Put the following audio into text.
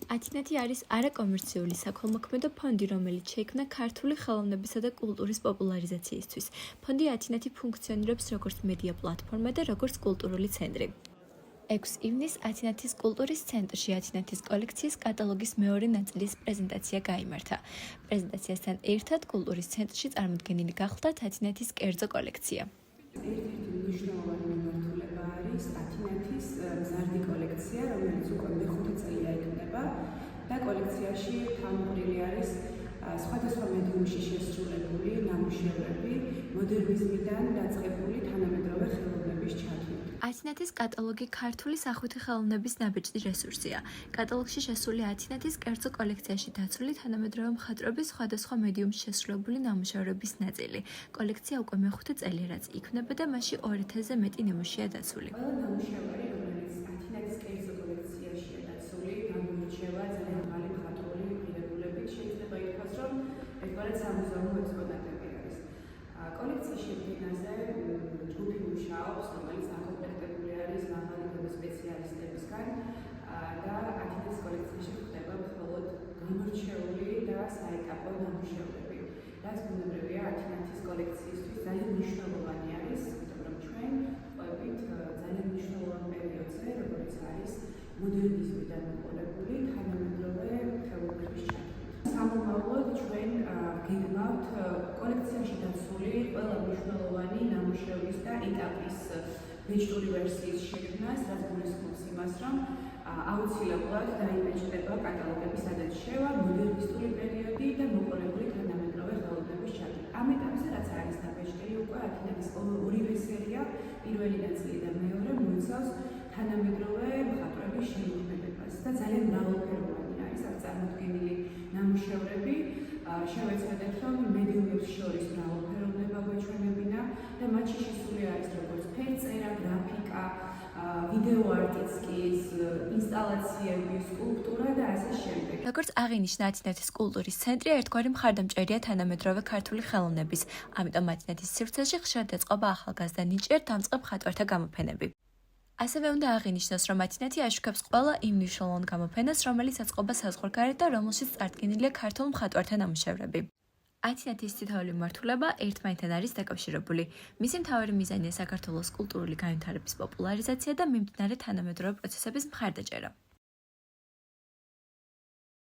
ათინათი არის არაკომერციული საქველმოქმედო ფონდი, რომელიც შეიქმნა ქართული ხელოვნებისა და კულტურის პოპულარიზაციისთვის. ფონდი ათინათი ფუნქციონირებს როგორც მედია პლატფორმა და როგორც კულტურული ცენტრი. 6 ივნისს ათინათის კულტურის ცენტრში ათინათის კოლექციის კატალოგის მეორე ნაწილის პრეზენტაცია გაიმართა. პრეზენტაციასთან ერთად კულტურის ცენტრში წარმოდგენილი გახლდათ ათინათის კერძო კოლექცია. ერთ-ერთი მნიშვნელოვანი მიმართულება არის ათინათის მზარდი კოლექცია, რომელიც უკვე მეხუთე წელია იქმნება და კოლექციაში თანმიმდევრული არის სხვადასხვა მედიუმში შესრულებული ნამუშევრები, მოდერნიზმიდან დაწყებული თანამედროვე ხელოვნების ჩათვლით. ათინათის კატალოგი ქართული სახვითი ხელოვნების ნაბეჭდი რესურსია. კატალოგში შესული ათინათის კერძო კოლექციაში დაცული თანამედროვე მხატვრობის სხვადასხვა მედიუმში შესრულებული ნამუშევრების ნაწილი. კოლექცია უკვე მეხუთე წელია, რაც იქმნება და მასში 2000-ზე მეტი ნიმუშია დაცული. ყველა ნამუშევარი, რომელიც ათინათის კერძო კოლექციაშია დაცული, გამოირჩევა ძალიან მაღალი მხატვრული ღირებულებით. შეიძლება ითქვას, რომ ერთგვარად სამუზეუმო ექსპონატები არის. კოლექციის შედგენაზე ჯგუფი მუშაობს, რომელიც აკომპლექტებული არის მაღალი დონის სპეციალისტებისგან და ათინათის კოლექციაში ხდება მხოლოდ გამორჩეული და საეტაპო ნამუშევრები. რაც ბუნებრივია ათინათის კოლექციისთვის ძალიან მნიშვნელოვანი არის, იმიტომ რომ ჩვენ ყვებით ძალიან მნიშვნელოვან პერიოდზე, როგორც არის მოდერნიზმიდან მოყოლებული თანამედროვე ხელოვნების ჩათვლით. სამომავლოდ ჩვენ გეგმავთ კოლექციაში დაცული ყველა მნიშვნელოვანი ნამუშევრის და ეტაპის ბეჭდური ვერსიის შექმნას, რაც გულისხმობს იმას, რომ აუცილებლად დაიბეჭდება კატალოგების ადათ-შევა, მოდერნისტული პერიოდი და მოყოლებული თანამედროვე ხელოვნების ჩათვლით. ამ ეტაპზე, რაც არის დაბეჭდილი უკვე ათინათის ორივე სერია, პირველი ნაწილი და მეორე მოიცავს თანამედროვე მხატვრების შემოქმედებას და ძალიან მრავალფეროვანი არის აქ წარმოდგენილი ნამუშევრები. შევეცადეთ, რომ მედიუმებს შორის მრავალფეროვნება გვეჩვენებინა და მათში შესული არის როგორც ფერწერა, გრაფიკა, ვიდეო არტისტიკის, ინსტალაციები, სკულპტურა და ასე შემდეგ. როგორც აღინიშნა ათინათის კულტურის ცენტრი ერთგვარი მხარდამჭერია თანამედროვე ქართული ხელოვნების, ამიტომ ათინათის სივრცეში ხშირად ეწყობა ახალგაზრდა ნიჭიერ დამწყებ მხატვართა გამოფენები. ასევე უნდა აღინიშნოს, რომ ათინათი აშუქებს ყველა იმ მნიშვნელოვან გამოფენას, რომელიც ეწყობა საზღვარგარეთ და რომელშიც წარდგენილია ქართულ მხატვართა ნამუშევრები. ათინათის თითოეული მიმართულება ერთმანეთთან არის დაკავშირებული. მისი მთავარი მიზანია საქართველოს კულტურული განვითარების პოპულარიზაცია და მიმდინარე თანამედროვე პროცესების მხარდაჭერა.